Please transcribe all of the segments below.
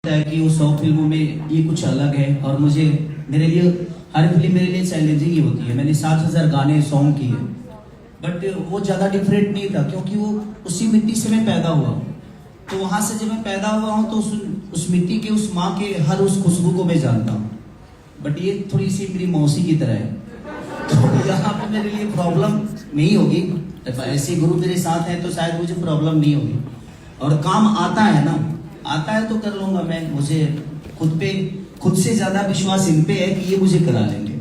है कि उन 100 फिल्मों में ये कुछ अलग है और मुझे मेरे लिए हर फिल्म मेरे लिए चैलेंजिंग ही होती है। मैंने 7,000 गाने सॉन्ग किए बट वो ज़्यादा डिफरेंट नहीं था क्योंकि वो उसी मिट्टी से मैं पैदा हुआ हूँ। तो वहाँ से जब मैं पैदा हुआ हूँ तो उस मिट्टी के उस माँ के हर उस खुशबू को मैं जानता हूँ। बट ये थोड़ी सी मेरी मौसी की तरह है तो यहाँ पे मेरे लिए प्रॉब्लम नहीं होगी। ऐसे गुरु मेरे साथ हैं तो शायद मुझे प्रॉब्लम नहीं होगी और काम आता है ना, आता है तो कर लूंगा मैं। मुझे खुद से ज्यादा विश्वास इन पे है कि ये मुझे करा लेंगे।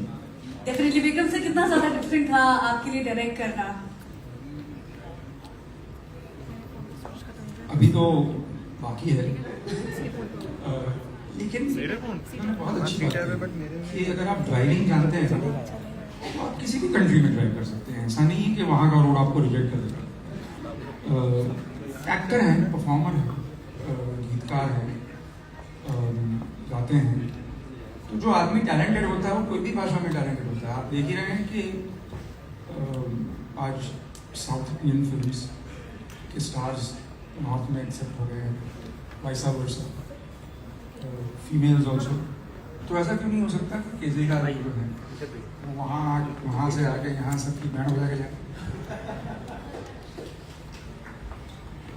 डेफिनेटली। विक्रम से कितना ज्यादा डिफरेंट था आपके लिए डायरेक्ट करना? अभी तो बाकी है लेकिन बहुत अच्छी बात है कि अगर आप ड्राइविंग जानते हैं तो आप किसी भी कंट्री में ड्राइव कर सकते हैं। ऐसा नहीं है कि वहाँ का रोड आपको रिजेक्ट कर देगा। एक्टर हैं, परफॉर्मर हैं, गीतकार हैं, गाते हैं। तो जो आदमी टैलेंटेड होता है वो कोई भी भाषा में टैलेंटेड होता है। आप देख ही रहे हैं कि आज साउथ इंडियन फिल्म्स के स्टार्स नॉर्थ में एक्सेप्ट हो गए हैं, वाइसा वर्सा, फीमेल्स ऑल्सो। तो ऐसा क्यों नहीं हो सकता कि केजरीवाल जो है वहाँ से आके यहाँ सबकी बैंड बजा के जाए।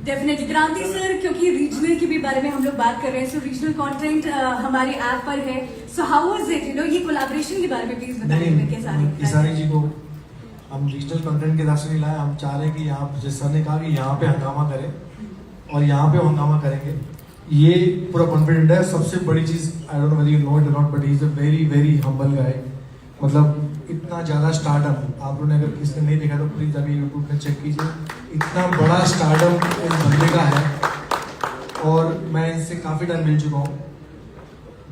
डेफिनेटली। क्रांति सर, क्योंकि रीजनल के भी बारे में हम लोग बात कर रहे हैं, सो रीजनल कंटेंट हमारे ऐप पर है। सो हाउ वाज इट, ये कोलैबोरेशन के बारे में प्लीज बताइए। केसारी जी को हम रीजनल कंटेंट के हिसाब से नहीं लाए। हम चाह रहे हैं कि यहाँ जिस सर ने कहा कि यहाँ पे हंगामा करें और यहाँ पे हंगामा करेंगे, ये पूरा कॉन्फिडेंट है। सबसे बड़ी चीज, I don't know whether you know it or not, but he is a very very humble guy. मतलब इतना ज़्यादा स्टारडम, आप लोगों ने अगर किसी ने नहीं देखा तो प्लीज़ अभी यूट्यूब पे चेक कीजिए। इतना बड़ा स्टारडम इस बंदे का है और मैं इनसे काफ़ी टाइम मिल चुका हूँ।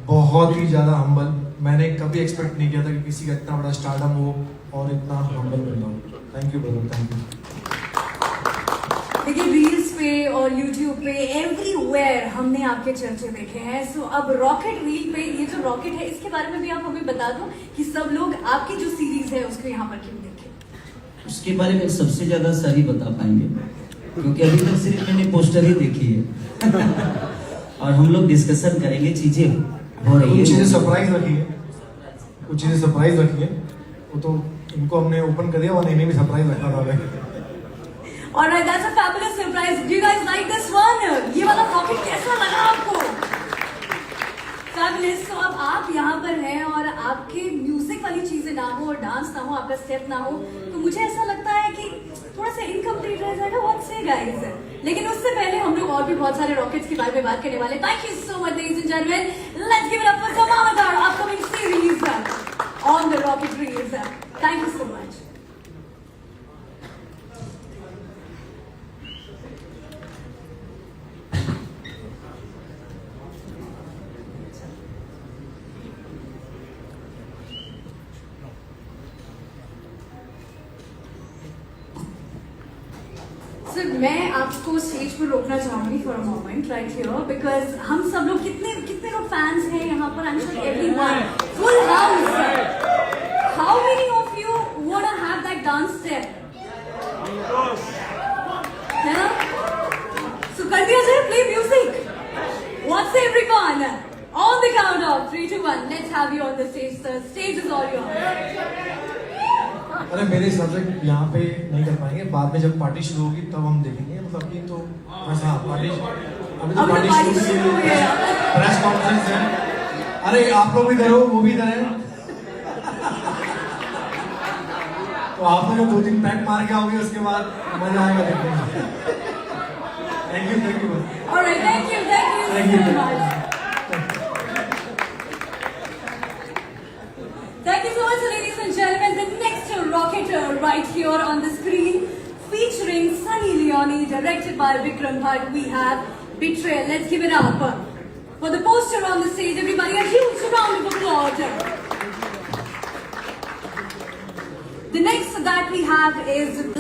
बहुत ही ज़्यादा हम्बल। मैंने कभी एक्सपेक्ट नहीं किया था कि किसी का इतना बड़ा स्टारडम हो और इतना हम्बल मिल रहा हूँ। Thank you brother, thank you. देखिए, रील्स पे और यूट्यूब पे एवरीवेयर हमने आपके चर्चे देखे हैं। सो अब रॉकेट रील पे ये जो रॉकेट है इसके बारे में भी आप हमें बता दो कि सब लोग आपकी जो सीरीज है उसको यहाँ पर क्यों देखें। उसके बारे में सबसे ज्यादा सर ही बता पाएंगे क्योंकि अभी तक सिर्फ मैंने पोस्टर ही देखी है और हम लोग डिस्कशन करेंगे, चीजें हो रही है। कुछ चीज़ें सरप्राइज रखी है, कुछ चीज़ें सरप्राइज रखी है। वो तो इनको हमने ओपन कर दिया और इन्हें भी सरप्राइज रखना था। Alright, that's a fabulous surprise. Do you guys like this one? ये वाला रॉकेट कैसा लगा आपको? Fabulous. So अब आप यहाँ पर हैं और आपके म्यूजिक वाली चीजें ना हो और डांस ना हो, आपका स्टेप ना हो, तो मुझे ऐसा लगता है कि थोड़ा सा इनकम्प्लीट रह जाएगा। व्हाट से गाइस? लेकिन उससे पहले हम लोग और भी बहुत सारे रॉकेट्स के बारे में बात करने वाले। Thank you so much, ladies and gentlemen. Let's give it up for Samama, our upcoming series on the rocket reels. Thank you so much. Sir, मैं आपको स्टेज पर रोकना चाहूंगी for a moment right here, because हम सब लोग कितने लोग फैंस हैं यहाँ पर। I am sure everyone, full house. How many of you want to have that dance step? है ना? सो कर दिया जाए, play music. What's everyone, on the count of 3 2 1, let's have you on the stage sir. Stage is all yours. अरे मेरे हिसाब से यहाँ पे नहीं कर पाएंगे, बाद में जब पार्टी शुरू होगी तब हम देखेंगे। मतलब अभी तो बस, हाँ पार्टी, अभी तो पार्टी शुरू हुई है, प्रेस कॉन्फ्रेंस है। अरे आप लोग भी करो, वो भी करें। तो आप लोग 2-3 पैक मार के आओगे, उसके बाद मजा आएगा देखने में। Thank you. Alright, thank you so much. Thank you so much, ladies and gentlemen. The next rocketer right here on the screen, featuring Sunny Leone, directed by Vikram Bhatt, we have Betrayal. Let's give it up for the poster on the stage. Everybody, a huge round of applause. The next that we have is